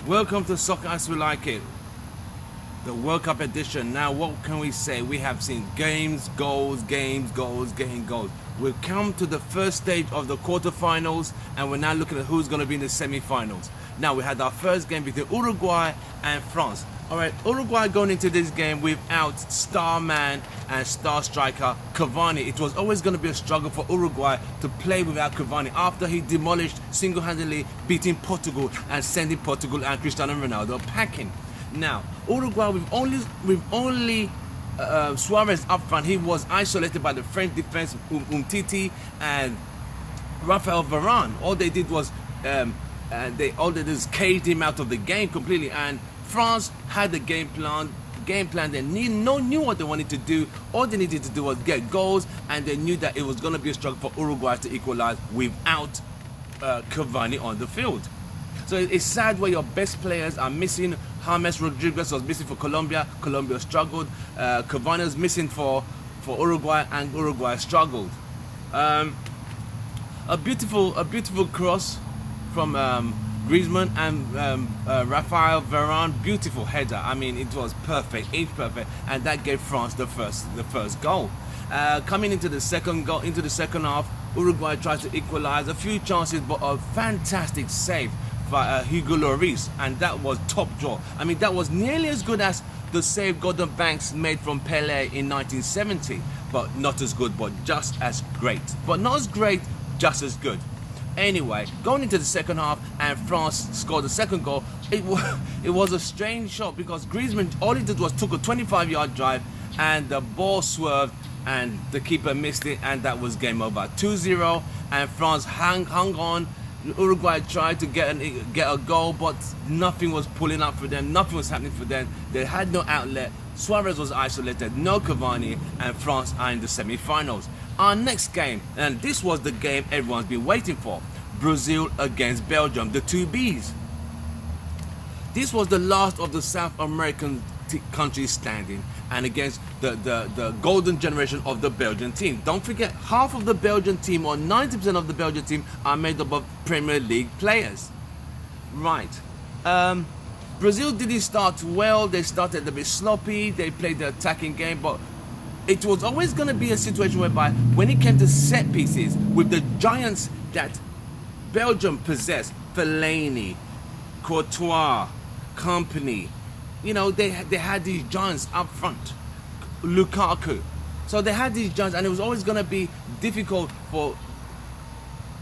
Welcome to Soccer As We Like It, the World Cup edition. Now, what can we say? We have seen games, goals, goals. We've come to the first stage of the quarterfinals, and we're now looking at who's going to be in the semi-finals. Now, we had our first game between Uruguay and France. All right, Uruguay going into this game without star man and star striker Cavani. It was always going to be a struggle for Uruguay to play without Cavani after he demolished, single-handedly beating Portugal and sending Portugal and Cristiano Ronaldo packing. Now, Uruguay with only Suarez up front. He was isolated by the French defense, Umtiti and Rafael Varane. All they did was caged him out of the game completely. And France had the game plan. They knew what they wanted to do. All they needed to do was get goals, and they knew that it was going to be a struggle for Uruguay to equalize without Cavani on the field. So it's sad where your best players are missing. James Rodriguez was missing for Colombia. Colombia struggled. Cavani was missing for Uruguay, and Uruguay struggled. A beautiful cross from Griezmann and Rafael Varane. Beautiful header. I mean, it was perfect, inch perfect, and that gave France the first goal. Coming into the second half, Uruguay tried to equalize. A few chances, but a fantastic save by Hugo Lloris, and that was top draw. I mean, that was nearly as good as the save Gordon Banks made from Pelé in 1970, but not as good, but just as great. But not as great, just as good. Anyway, going into the second half, and France scored the second goal. It was a strange shot because Griezmann, all he did was took a 25-yard drive, and the ball swerved, and the keeper missed it, and that was game over. 2-0, and France hung on. Uruguay tried to get a goal, but nothing was pulling up for them. Nothing was happening for them. They had no outlet. Suarez was isolated, no Cavani, and France are in the semi-finals. Our next game, and this was the game everyone's been waiting for, Brazil against Belgium, the two Bs. This was the last of the South American countries standing, and against the golden generation of the Belgian team. Don't forget, half of the Belgian team, or 90% of the Belgian team, are made up of Premier League players. Right. Brazil didn't start well. They started a bit sloppy. They played the attacking game, but it was always going to be a situation whereby when it came to set pieces, with the giants that Belgium possessed, Fellaini, Courtois, Company, you know, they had these giants up front, Lukaku. So they had these giants, and it was always going to be difficult for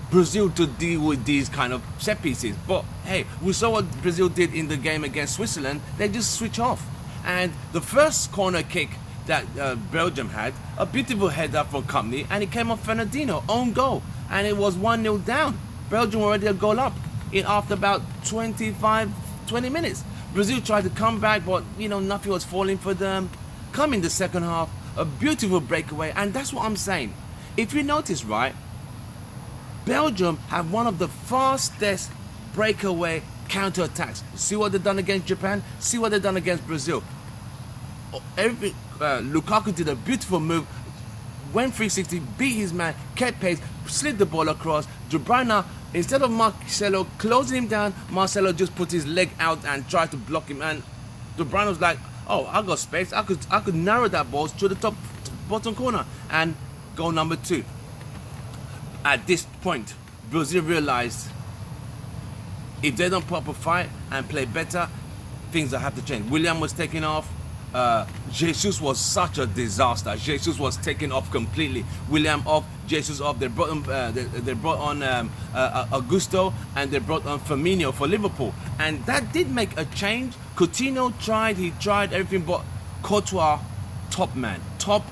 Brazil to deal with these kind of set pieces. But hey, we saw what Brazil did in the game against Switzerland. They just switch off. And the first corner kick that Belgium had, a beautiful header from Company, and it came off Fernandinho, own goal. And it was 1-0 down. Belgium were already a goal up after about 20 minutes. Brazil tried to come back, but you know, nothing was falling for them. Come in the second half, a beautiful breakaway, and that's what I'm saying. If you notice, right, Belgium have one of the fastest breakaway counter-attacks. See what they've done against Japan? See what they've done against Brazil. Lukaku did a beautiful move, went 360, beat his man, kept pace, slid the ball across. De Bruyne, instead of Marcelo closing him down, Marcelo just put his leg out and tried to block him, and De Bruyne was like, oh, I got space, I could narrow that ball to the bottom corner, and goal number 2. At this point, Brazil realized if they don't put up a fight and play better, things will have to change. William was taking off. Jesus was such a disaster. Jesus was taken off completely. William off, Jesus off. They brought on Augusto, and they brought on Firmino for Liverpool, and that did make a change. Coutinho tried everything, but Courtois, top man, top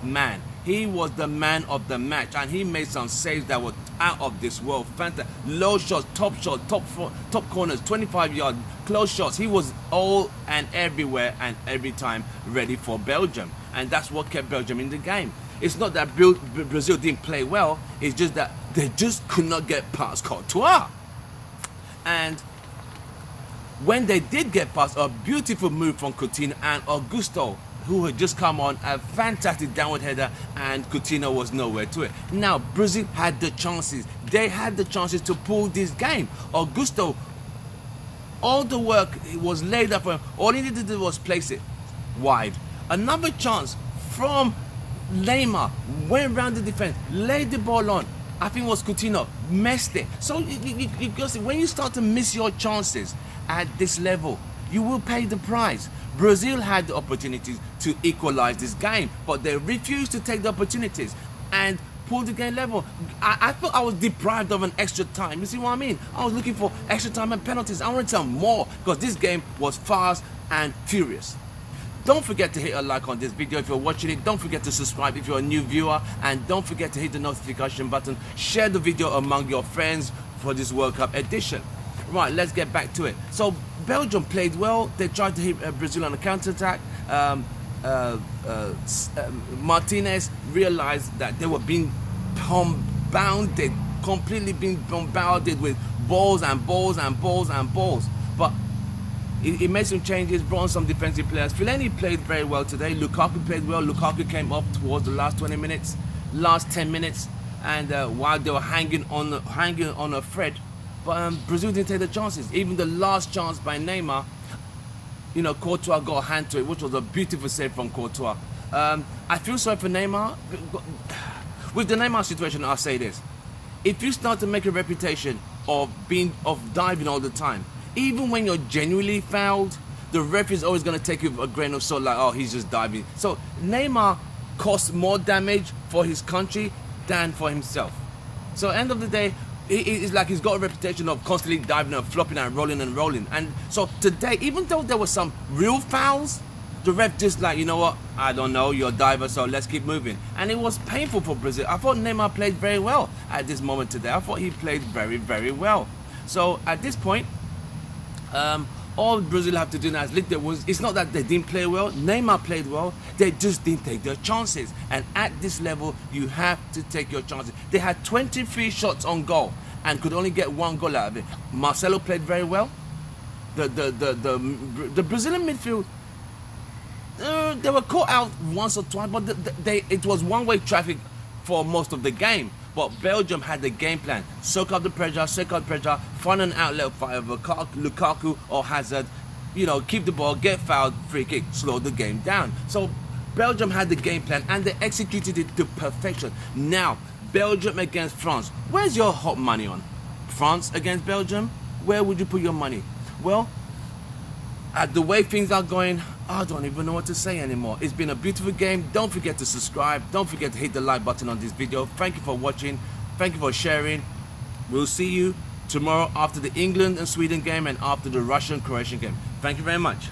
man. He was the man of the match, and he made some saves that were out of this world. Fantastic. Low shots, top corners, 25-yard, close shots. He was all and everywhere and every time ready for Belgium. And that's what kept Belgium in the game. It's not that Brazil didn't play well. It's just that they just could not get past Courtois. And when they did get past, a beautiful move from Coutinho and Augusto, who had just come on, a fantastic downward header, and Coutinho was nowhere to it. Now, Brazil had the chances. They had the chances to pull this game. Augusto All the work was laid up for him. All he needed to do was place it wide. Another chance from Neymar, went around the defense, laid the ball on. I think it was Coutinho, missed it. So you see, when you start to miss your chances at this level, you will pay the price. Brazil had the opportunities to equalize this game, but they refused to take the opportunities and pull the game level. I thought I was deprived of an extra time. You see what I mean? I was looking for extra time and penalties. I wanted some more because this game was fast and furious. Don't forget to hit a like on this video if you're watching it. Don't forget to subscribe if you're a new viewer, and don't forget to hit the notification button. Share the video among your friends for this World Cup edition. Right, let's get back to it. So Belgium played well. They tried to hit Brazil on a counter-attack. Martinez realized that they were being bombarded, completely being bombarded with balls and balls and balls and balls. But he made some changes, brought on some defensive players. Fellaini played very well today. Lukaku played well. Lukaku came up towards the last 20 minutes, last 10 minutes, and while they were hanging on a thread, but Brazil didn't take the chances. Even the last chance by Neymar, you know, Courtois got a hand to it, which was a beautiful save from Courtois. I feel sorry for Neymar. With the Neymar situation, I'll say this: if you start to make a reputation of diving all the time, even when you're genuinely fouled, the ref is always going to take you with a grain of salt, like, oh, he's just diving. So Neymar costs more damage for his country than for himself. So end of the day, it's like he's got a reputation of constantly diving and flopping and rolling and rolling. And so today, even though there were some real fouls, the ref just like, you know what, I don't know, you're a diver, so let's keep moving. And it was painful for Brazil. I thought Neymar played very well at this moment today. I thought he played very, very well. So at this point, all Brazil have to do now is it's not that they didn't play well. Neymar played well. They just didn't take their chances. And at this level, you have to take your chances. They had 23 shots on goal and could only get 1 goal out of it. Marcelo played very well. The Brazilian midfield, they were caught out once or twice, but it was one-way traffic for most of the game. But Belgium had the game plan: soak up the pressure, find an outlet for either Lukaku or Hazard, you know, keep the ball, get fouled, free kick, slow the game down. So Belgium had the game plan and they executed it to perfection. Now, Belgium against France. Where's your hot money on? France against Belgium? Where would you put your money? Well, at the way things are going, I don't even know what to say anymore. It's been a beautiful game. Don't forget to subscribe. Don't forget to hit the like button on this video. Thank you for watching. Thank you for sharing. We'll see you tomorrow after the England and Sweden game and after the Russian-Croatian game. Thank you very much.